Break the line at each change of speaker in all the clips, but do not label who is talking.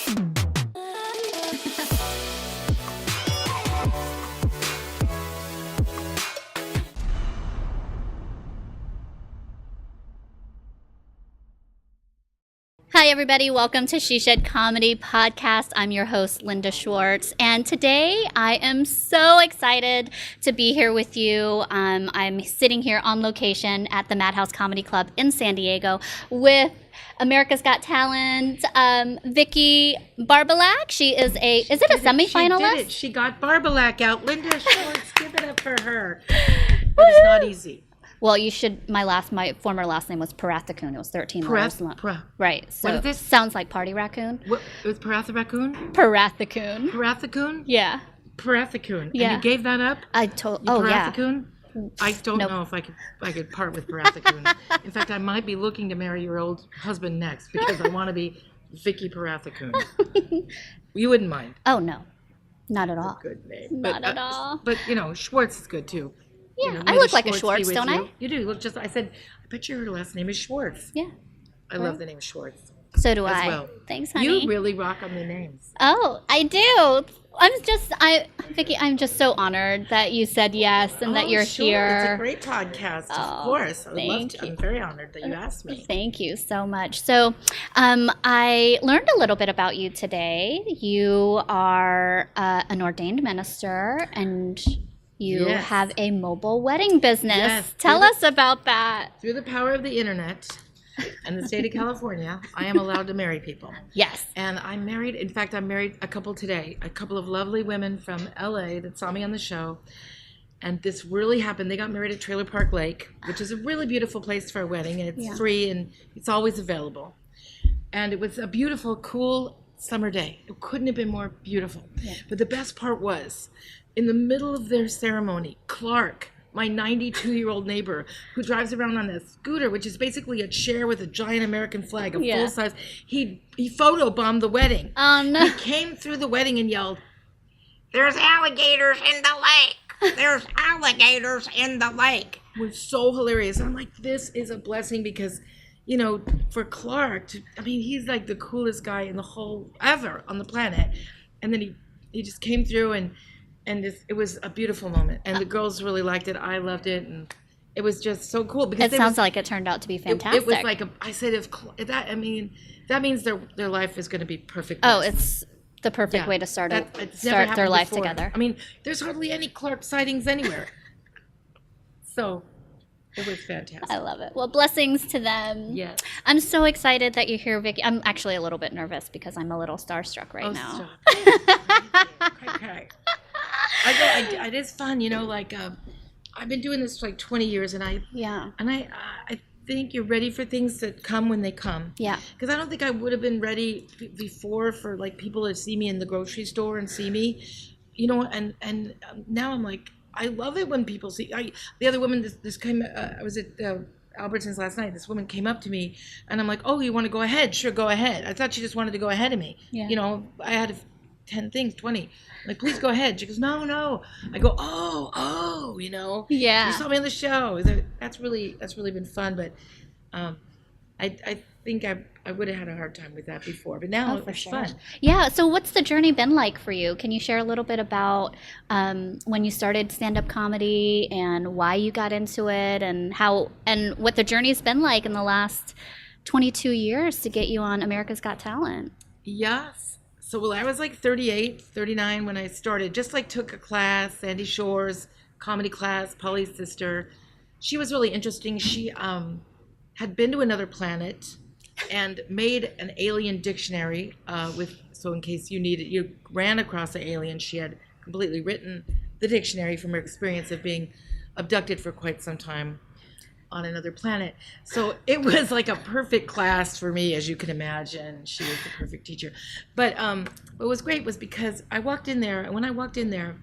Hi, everybody. Welcome to She Shed Comedy Podcast. I'm your host, Linda Schwartz. And today I am so excited to be here with you. I'm sitting here on location at the MadHouse Comedy Club in San Diego with America's Got Talent, Vicki Barbolak. She is is it a semi-finalist?
She did it. She got Barbolak out. Linda Schwartz, give it up for her. But it's not easy.
Well, you should. My former last name was Parathakun. It was 13 letters long. Right. So
what is this?
Sounds like party raccoon.
What, it was Parathakun?
Parathakun.
Parathakun?
Yeah.
Parathakun.
Yeah.
And you gave that up?
I told.
Oh,
yeah.
Parathakun? I don't know if I could part with Parathakun. In fact, I might be looking to marry your old husband next because I want to be Vicki Parathakun. You wouldn't mind.
Oh no, not at all.
Good name.
Not at all.
But Schwartz is good too.
Yeah,
you know,
I look like a Schwartz, don't I?
You do. Look, I said, I bet your last name is Schwartz.
Yeah.
I love the name Schwartz.
So do
as
I.
Well.
Thanks, honey.
You really rock on the names.
Oh, I do. Vicki, I'm just so honored that you said yes and that you're
sure.
here.
It's a great podcast, of course. I would love to. I'm very honored that you asked me.
Thank you so much. So, I learned a little bit about you today. You are an ordained minister and you have a mobile wedding business.
Yes.
Tell us about that.
Through the power of the internet and the state of California, I am allowed to marry people.
Yes.
And I'm married. In fact, I married a couple today, a couple of lovely women from LA that saw me on the show. And this really happened. They got married at Trailer Park Lake, which is a really beautiful place for a wedding. And it's free and it's always available. And it was a beautiful, cool summer day. It couldn't have been more beautiful. Yeah. But the best part was, in the middle of their ceremony, Clark, my 92-year-old neighbor who drives around on a scooter, which is basically a chair with a giant American flag, a full size, he photobombed the wedding.
Oh, no.
He came through the wedding and yelled, "There's alligators in the lake! There's alligators in the lake!" It was so hilarious. And I'm like, this is a blessing because, you know, for Clark, he's like the coolest guy in the whole, ever on the planet. And then he just came through and it was a beautiful moment, and the girls really liked it. I loved it, and it was just so cool because
it sounds like it turned out to be fantastic.
It was like I said, that means their life is going to be perfect.
Oh, it's the perfect way to start their life together.
There's hardly any Clark sightings anywhere, so it was fantastic.
I love it. Well, blessings to them.
Yes.
I'm so excited that you're here, Vicki. I'm actually a little bit nervous because I'm a little starstruck right now.
Okay. It is fun, you know. Like I've been doing this for like 20 years, and I think you're ready for things to come when they come.
Yeah.
Because I don't think I would have been ready before for like people to see me in the grocery store and see me, you know. And now I'm like, I love it when people see. The other woman, this came. I was at Albertsons last night. This woman came up to me, and I'm like, "Oh, you want to go ahead? Sure, go ahead." I thought she just wanted to go ahead of me. Yeah. You know, I had 10 things, 20. Like, please go ahead. She goes, no. I go, oh, you know.
Yeah.
You saw me on the show. That's really been fun. But I think I would have had a hard time with that before. But now it's fun.
Yeah. So what's the journey been like for you? Can you share a little bit about when you started stand-up comedy and why you got into it and what the journey's been like in the last 22 years to get you on America's Got Talent?
Yes. So I was like 38, 39 when I started. Just like took a class, Sandy Shore's comedy class, Polly's sister. She was really interesting. She had been to another planet and made an alien dictionary so in case you ran across an alien, she had completely written the dictionary from her experience of being abducted for quite some time on another planet. So it was like a perfect class for me, as you can imagine. She was the perfect teacher. But what was great was because I walked in there, and when I walked in there,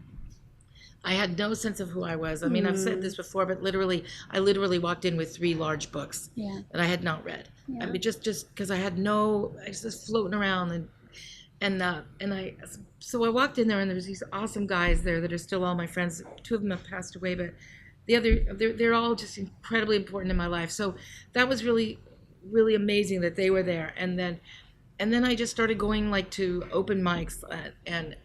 I had no sense of who I was. I mean, I've said this before, but I literally walked in with 3 large books that I had not read. Yeah. I mean, just because I was just floating around, so I walked in there, and there was these awesome guys there that are still all my friends. 2 of them have passed away, but they're all just incredibly important in my life. So that was really, really amazing that they were there. And then and then I just started going like to open mics, and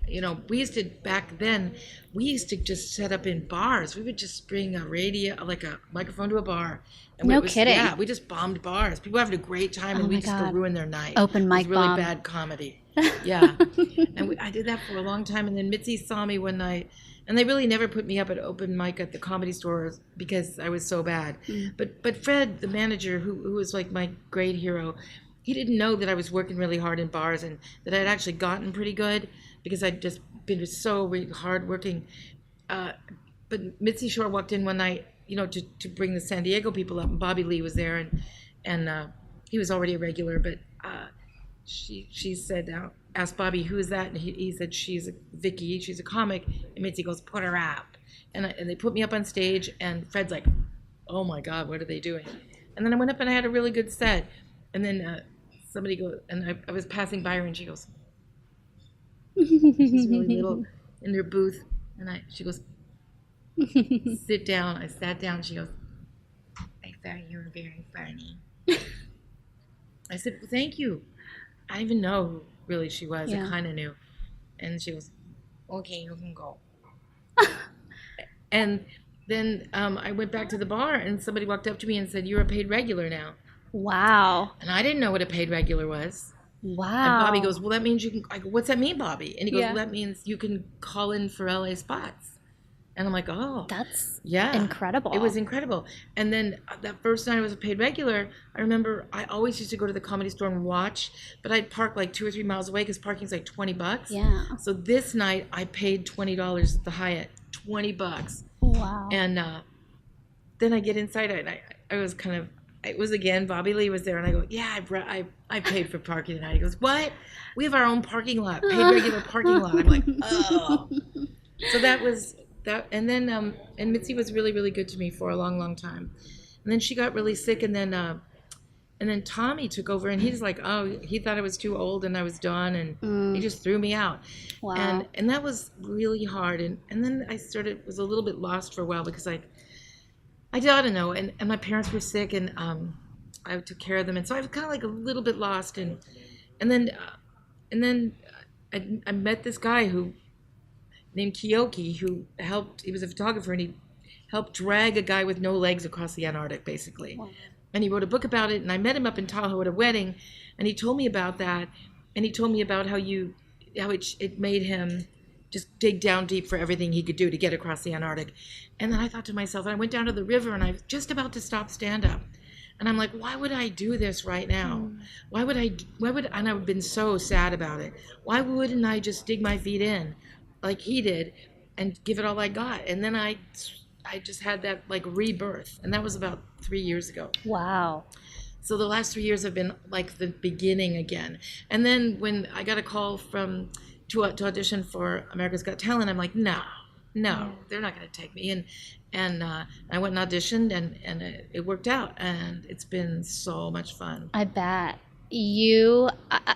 we used to back then. We used to just set up in bars. We would just bring a radio, like a microphone, to a bar. And
No kidding.
Yeah, we just bombed bars. People were having a great time, and we just to ruin their night.
Open mic
It was really
bomb.
bad comedy. Yeah, and I did that for a long time. And then Mitzi saw me one night, and they really never put me up at open mic at the Comedy Store because I was so bad. But Fred, the manager, who was like my great hero, he didn't know that I was working really hard in bars and that I'd actually gotten pretty good because I'd just been so hard working. But Mitzi Shore walked in one night, to bring the San Diego people up, and Bobby Lee was there, and he was already a regular, but she said, asked Bobby, who is that? And he said, she's Vicki, she's a comic. And Mitzi goes, put her up. And they put me up on stage, and Fred's like, oh my God, what are they doing? And then I went up and I had a really good set. And then somebody goes, and I was passing by her, and she goes, she's really little in their booth, and she goes, sit down. I sat down. She goes, I thought you were very funny. I said, well, thank you. I didn't even know who really she was.
Yeah.
I kind of knew. And she goes, okay, you can go. And then I went back to the bar, and somebody walked up to me and said, you're a paid regular now.
Wow.
And I didn't know what a paid regular was.
Wow.
And Bobby goes, well, that means you can. I go, what's that mean, Bobby? And he goes,
Yeah.
well, that means you can call in for LA spots. And I'm like, oh.
That's
yeah,
incredible.
It was incredible. And then that first night I was a paid regular, I remember I always used to go to the Comedy Store and watch, but I'd park like 2 or 3 miles away because parking's like $20.
Yeah.
So this night I paid $20 at the Hyatt, $20.
Wow.
And then I get inside, and I was kind of, it was again, Bobby Lee was there, and I go, yeah, I paid for parking tonight. He goes, what? We have our own parking lot, paid regular parking lot. I'm like, oh. So that was that, and then and Mitzi was really, really good to me for a long, long time. And then she got really sick, and then Tommy took over, and he's like, oh, he thought I was too old and I was done, and he just threw me out.
Wow.
And that was really hard. And then I was a little bit lost for a while because I don't know, and my parents were sick, and I took care of them, and so I was kind of like a little bit lost, and then I met this guy named Kiyoki, who he was a photographer, and he helped drag a guy with no legs across the Antarctic, basically. Wow. And he wrote a book about it, and I met him up in Tahoe at a wedding, and he told me about that, and he told me about how it made him just dig down deep for everything he could do to get across the Antarctic. And then I thought to myself, and I went down to the river, and I was just about to stop stand-up. And I'm like, why would I do this right now? And I've been so sad about it. Why wouldn't I just dig my feet in like he did and give it all I got? And then I just had that like rebirth. And that was about 3 years ago.
Wow.
So the last 3 years have been like the beginning again. And then when I got a call to audition for America's Got Talent, I'm like, no, they're not going to take me. And I went and auditioned, and it worked out, and it's been so much fun.
I bet.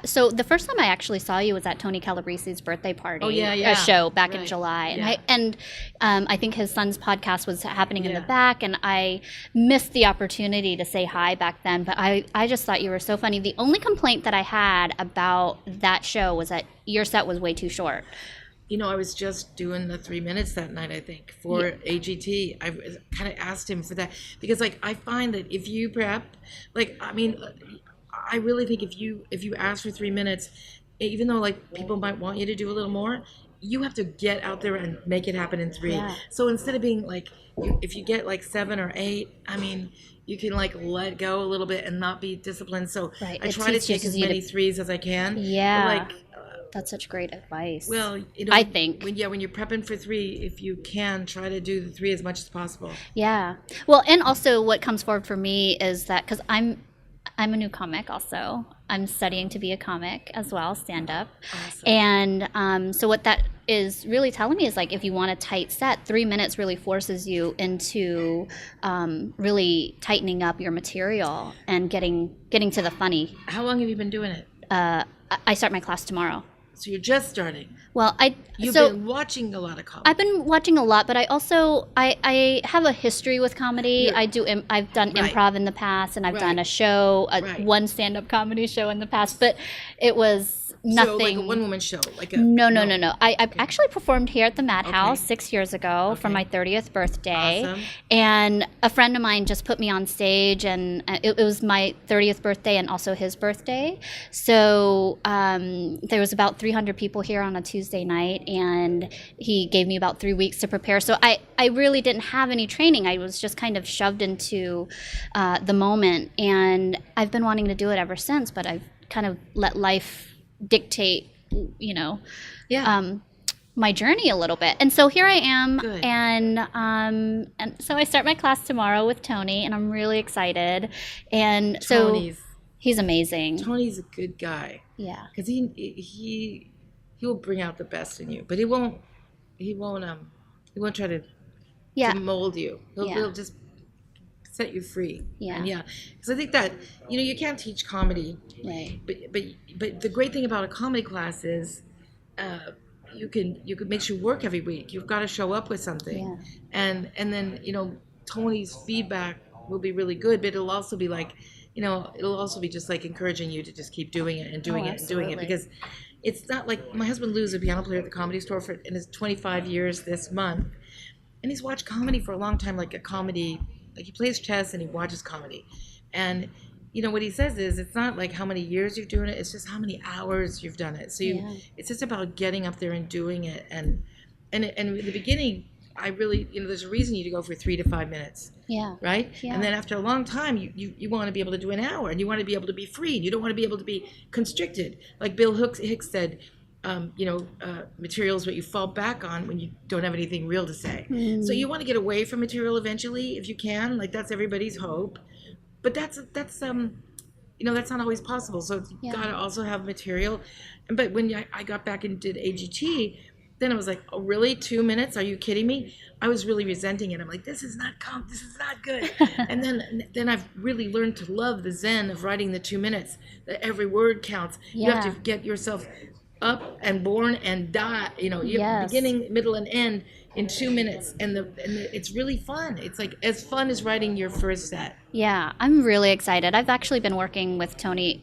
So the first time I actually saw you was at Tony Calabresi's birthday party.
Oh, yeah.
A show back
Right.
in July.
Yeah.
And I think his son's podcast was happening in the back, and I missed the opportunity to say hi back then, but I just thought you were so funny. The only complaint that I had about that show was that your set was way too short.
I was just doing the 3 minutes that night, I think, for AGT. I kind of asked him for that because, like, I find that if you prep, like, I mean, I really think if you ask for 3 minutes, even though, like, people might want you to do a little more, you have to get out there and make it happen in 3.
Yeah.
So instead of being, like, if you get, like, 7 or 8, I mean, you can, like, let go a little bit and not be disciplined. So
Right.
I try to take as many 3s as I can.
Yeah.
But, like,
that's such great advice.
well,
I think.
when you're prepping for 3, if you can, try to do the 3 as much as possible.
Yeah. Well, and also what comes forward for me is that because I'm a new comic also. I'm studying to be a comic as well, stand-up. Awesome. And so what that is really telling me is, like, if you want a tight set, 3 minutes really forces you into really tightening up your material and getting to the funny.
How long have you been doing it?
I start my class tomorrow.
So you're just starting.
Well,
You've
so
been watching a lot of comedy.
I've been watching a lot, but I also I have a history with comedy. I've done
Right.
improv in the past, and I've done
Right.
a show,
Right.
one stand-up comedy show in the past, but it was
So
nothing.
like a one-woman show, like a
No. I actually performed here at the MadHouse
Okay.
6 years ago for
Okay.
my 30th birthday.
Awesome.
And a friend of mine just put me on stage, and it was my 30th birthday and also his birthday. So there was about 300 people here on a Tuesday night, and he gave me about 3 weeks to prepare. So I really didn't have any training. I was just kind of shoved into the moment, and I've been wanting to do it ever since, but I've kind of let life dictate,
Yeah.
my journey a little bit. And so here I am.
Good.
And so I start my class tomorrow with Tony, and I'm really excited. And so he's amazing.
Tony's a good guy.
Yeah.
Because he will bring out the best in you, but he won't try to mold you. He'll just set you free.
Yeah.
And because I think that you can't teach comedy,
Right.
but the great thing about a comedy class is you can make you work every week. You've got to show up with something.
Yeah.
And then Tony's feedback will be really good, but it'll also be like it'll also be just like encouraging you to just keep doing it and doing it and doing it, because it's not like my husband Lou's a piano player at the Comedy Store in his 25 years this month, and he's watched comedy for a long time, like he plays chess and he watches comedy, and what he says is it's not like how many years you're doing it, it's just how many hours you've done it. So it's just about getting up there and doing it, and in the beginning I really there's a reason you to go for 3 to 5 minutes.
Yeah.
Right?
Yeah.
And then after a long time, you want to be able to do an hour, and you want to be able to be free. You don't want to be able to be constricted. Like Bill Hicks said, material is what you fall back on when you don't have anything real to say. So you want to get away from material eventually if you can. Like that's everybody's hope. But that's not always possible. So you got to also have material. But when I got back and did AGT, then I was like, oh, really? 2 minutes? Are you kidding me? I was really resenting it. I'm like, this is not good. And then I've really learned to love the zen of writing the 2 minutes, that every word counts. You have to get yourself up and born and die, beginning, middle, and end in 2 minutes. And it's really fun. It's like as fun as writing your first set.
Yeah, I'm really excited. I've actually been working with Tony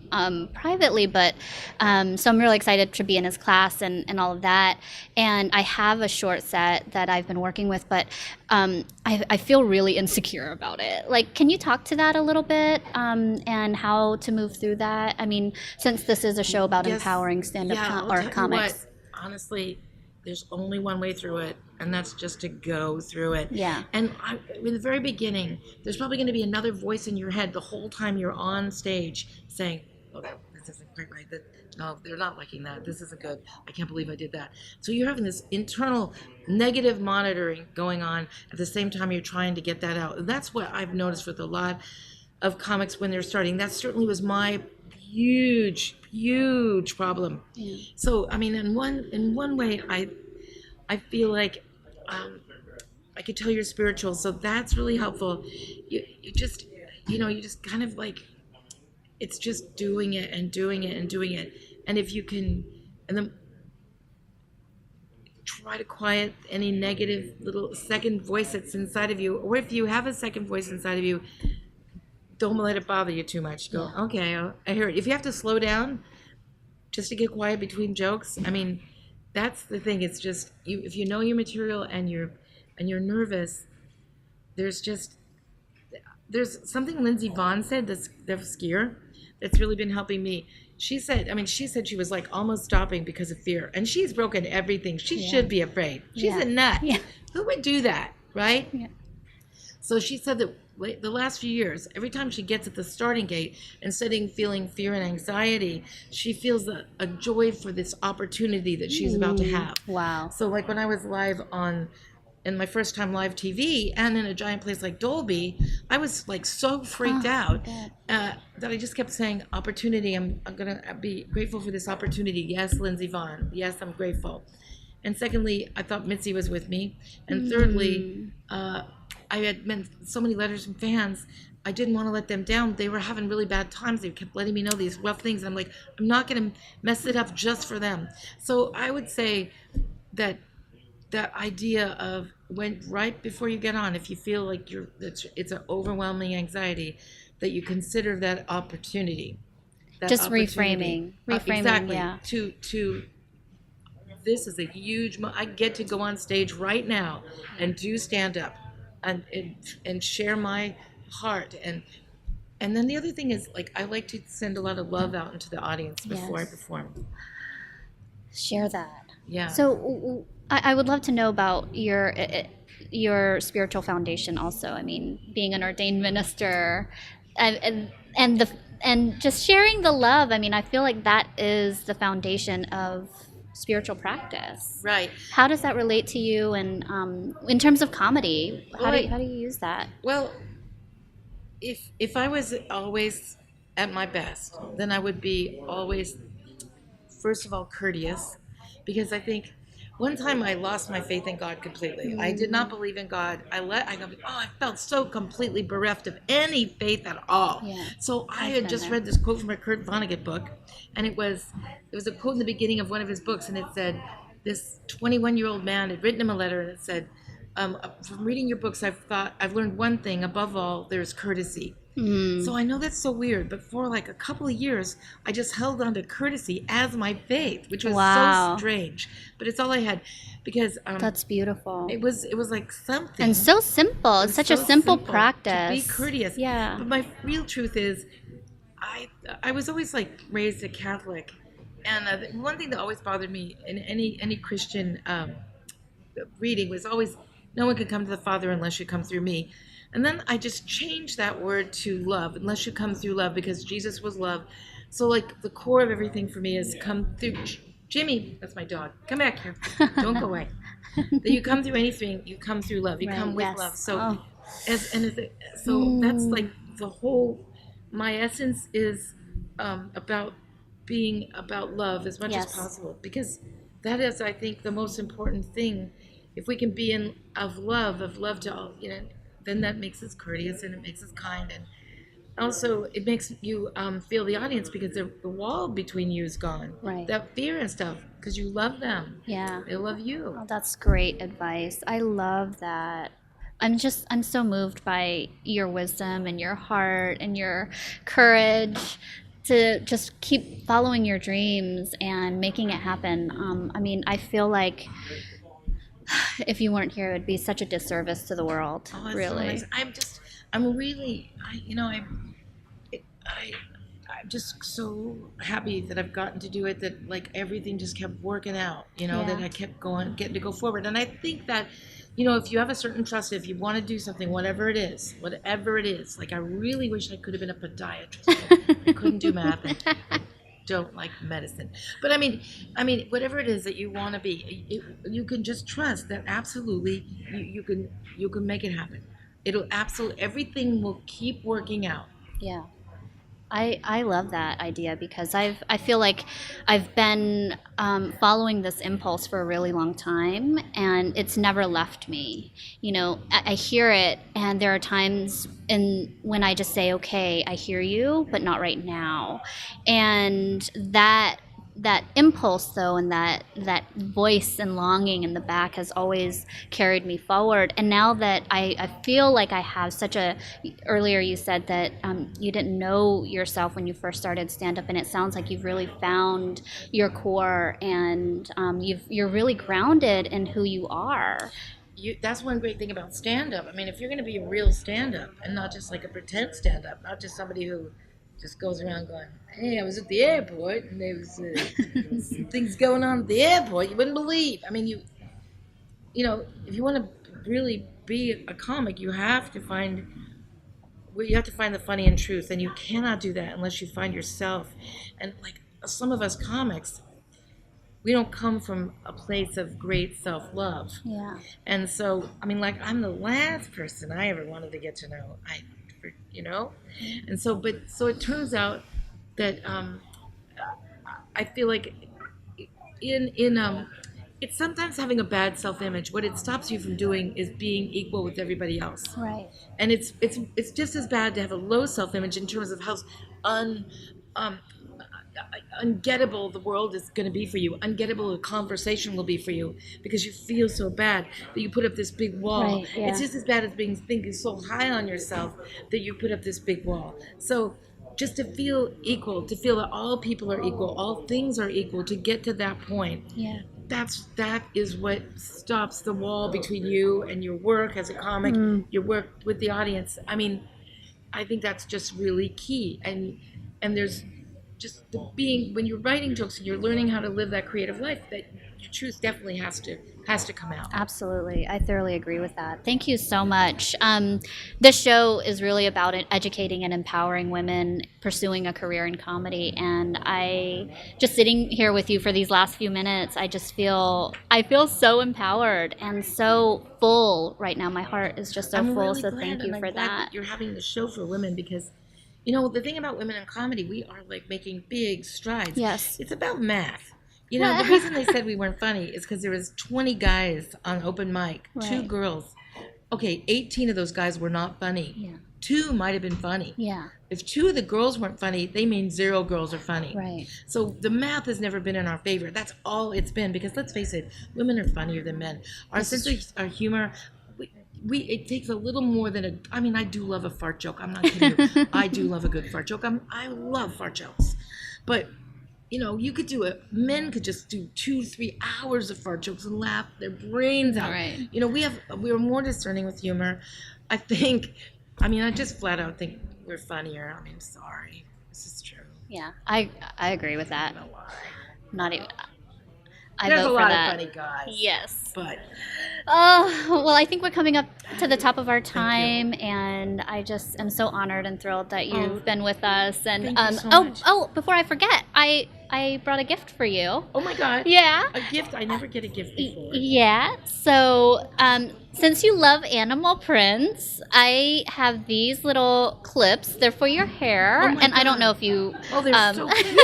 privately, but so I'm really excited to be in his class and all of that. And I have a short set that I've been working with, but I feel really insecure about it. Like, can you talk to that a little bit and how to move through that? I mean, since this is a show about empowering stand-up or comics.
Honestly, there's only one way through it, and that's just to go through it.
Yeah.
And in the very beginning, there's probably going to be another voice in your head the whole time you're on stage saying, oh, this isn't quite right. No, they're not liking that. This isn't good. I can't believe I did that. So you're having this internal negative monitoring going on at the same time you're trying to get that out. And that's what I've noticed with a lot of comics when they're starting. That certainly was my huge problem. Yeah. So I mean, in one way, I feel like I could tell you're spiritual, so that's really helpful. You just kind of like, it's just doing it and doing it and doing it, and if you can, and then try to quiet any negative little second voice that's inside of you, or if you have a second voice inside of you, don't let it bother you too much. Go, okay, I hear it. If you have to slow down just to get quiet between jokes, I mean, that's the thing. It's just if you know your material and you're nervous, there's something Lindsey Vonn said that's skier that's really been helping me. She said she was like almost stopping because of fear, and she's broken everything. She should be afraid. She's a nut. Yeah. Who would do that, right? Yeah. So she said that the last few years, every time she gets at the starting gate, instead of feeling fear and anxiety, she feels a joy for this opportunity that she's about to have.
Wow.
So like when I was live in my first time live TV and in a giant place like Dolby, I was like so freaked out that I just kept saying, opportunity, I'm going to be grateful for this opportunity. Yes, Lindsey Vonn. Yes, I'm grateful. And secondly, I thought Mitzi was with me. And thirdly, I had meant so many letters from fans I didn't want to let them down. They were having really bad times. They kept letting me know these rough things. And I'm like, I'm not going to mess it up just for them. So I would say that that idea of when right before you get on, if you feel like it's an overwhelming anxiety, that you consider that opportunity.
Just reframing,
Exactly.
yeah.
To this is a huge. I get to go on stage right now and do stand up, and share my heart and then the other thing is like I like to send a lot of love out into the audience before I
Yes.
perform.
Share that.
Yeah.
So I would love to know about your spiritual foundation also. I mean, being an ordained minister, and the and just sharing the love. I mean, I feel like that is the foundation of spiritual practice.
Right.
How does that relate to you? And in terms of comedy,
Well,
how do you use that?
well, if I was always at my best, then I would be always, first of all, courteous, because I think one time I lost my faith in God completely. I did not believe in God. I felt so completely bereft of any faith at all.
Yeah,
So I
I've
had
been
just
there.
read this quote from a Kurt Vonnegut book, and it was a quote in the beginning of one of his books, and it said, this 21-year-old man had written him a letter, and it said, from reading your books, I've learned one thing. Above all, there's courtesy. So I know that's so weird, but for like a couple of years, I just held on to courtesy as my faith, which was so
Wow.
strange. But it's all I had, because
That's beautiful.
it was like something.
And so simple.
It
It's
was
such a
so
simple
to be
practice.
courteous.
Yeah.
But my real truth is, I was always like raised a Catholic, and one thing that always bothered me in any Christian reading was always, no one can come to the Father unless you come through me. And then I just changed that word to love, unless you come through love, because Jesus was love. So like the core of everything for me is come through. Jimmy, that's my dog. Come back here. Don't go away. That you come through anything, you come through love. You
Right,
come with
yes.
love. So
Oh.
so that's like the whole. My essence is about being about love as much as
Yes.
possible, because that is, I think, the most important thing. If we can be in of love to all, then that makes us courteous and it makes us kind, and also it makes you feel the audience, because the wall between you is gone.
Right.
That fear and stuff, because you love them.
Yeah.
They love you.
Oh, that's great advice. I love that. I'm so moved by your wisdom and your heart and your courage to just keep following your dreams and making it happen. I mean, I feel like if you weren't here, it would be such a disservice to the world,
Oh, it's so
really.
amazing. I'm really, I, I'm just so happy that I've gotten to do it. That like everything just kept working out. That
Yeah.
I kept getting to go forward. And I think that, if you have a certain trust, if you want to do something, whatever it is, like I really wish I could have been a podiatrist. I couldn't do math. And I don't like medicine, but whatever it is that you want to be, you can just trust that absolutely you can make it happen. It'll absolutely, everything will keep working out.
Yeah. I love that idea because I feel like I've been following this impulse for a really long time and it's never left me. I hear it and there are times when I just say, okay, I hear you, but not right now. And that impulse though, and that voice and longing in the back has always carried me forward. And now that I feel like I have such a, earlier you said that you didn't know yourself when you first started stand up, and it sounds like you've really found your core and you're really grounded in who you are.
That's one great thing about stand up. If you're going to be a real stand up and not just like a pretend stand up, not just somebody who just goes around going, hey, I was at the airport and there was some things going on at the airport you wouldn't believe. If you want to really be a comic, you have to find the funny and truth, and you cannot do that unless you find yourself. And like some of us comics, we don't come from a place of great self-love.
Yeah.
And so, like I'm the last person I ever wanted to get to know. And so it turns out that I feel like in it's sometimes having a bad self-image. What it stops you from doing is being equal with everybody else.
Right.
And it's just as bad to have a low self-image in terms of how un um, ungettable the world is going to be for you, ungettable the conversation will be for you, because you feel so bad that you put up this big wall.
Right, yeah.
It's just as bad as being thinking so high on yourself that you put up this big wall. So just to feel equal, to feel that all people are equal, all things are equal, to get to that point.
Yeah.
That is what stops the wall between you and your work as a comic, your work with the audience. I mean, I think that's just really key. And there's just the being, when you're writing jokes and you're learning how to live that creative life, that your truth definitely has to come out.
Absolutely. I thoroughly agree with that. Thank you so much. This show is really about educating and empowering women pursuing a career in comedy. And I, just sitting here with you for these last few minutes, I feel so empowered and so full right now. My heart is just so
I'm
full.
really
So
glad,
thank you
and
for
I'm glad
that.
you're having the show for women, because the thing about women in comedy, we are like making big strides.
Yes.
It's about math. The reason they said we weren't funny is because there was 20 guys on open mic, 2
Right.
girls. Okay, 18 of those guys were not funny.
Yeah.
2 might have been funny.
Yeah.
If 2 of the girls weren't funny, they mean 0 girls are funny.
Right.
So the math has never been in our favor. That's all it's been, because let's face it, women are funnier than men. Our sense of our humor, it takes a little more than I do love a fart joke. I'm not kidding you. I do love a good fart joke. I love fart jokes. But, you could do it. Men could just do 2-3 hours of fart jokes and laugh their brains out.
Right.
We're more discerning with humor. I think, I just flat out think we're funnier. Sorry. This is true.
Yeah. I agree with that.
I don't know why.
Not even. I
There's
vote
a
for
lot
that.
of funny guys.
Yes.
But
Oh, well, I think we're coming up to the top of our time, and I just am so honored and thrilled that you've been with us. And
thank you so much.
before I forget, I brought a gift for you.
oh my God.
Yeah.
A gift. I never get a gift before.
Yeah. So, since you love animal prints, I have these little clips. They're for your hair,
Oh my
and I don't
God.
know if you.
Oh, they're so cute.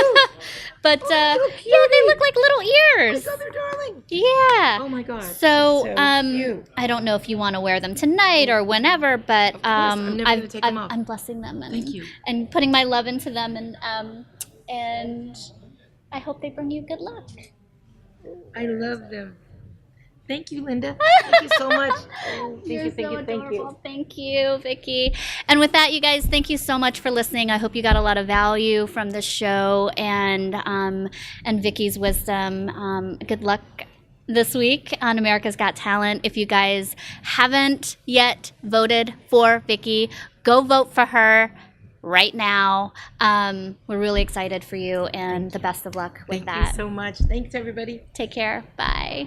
But
so
yeah,
cutie.
they look like little ears.
Oh, they're darling.
Yeah.
Oh my God.
So,
cute.
I don't know if you want to wear them tonight or whenever, but
Of course, I'm never gonna take them off.
I'm blessing them and
Thank you.
and putting my love into them, and I hope they bring you good luck.
I love them. Thank you, Linda. Thank you so much. Oh, thank you.
Thank you, Vicki. And with that, you guys, thank you so much for listening. I hope you got a lot of value from this show and Vicki's wisdom. Good luck this week on America's Got Talent. If you guys haven't yet voted for Vicki, go vote for her right now. We're really excited for you, and the best of luck with that.
Thank you so much. Thanks, everybody.
Take care. Bye.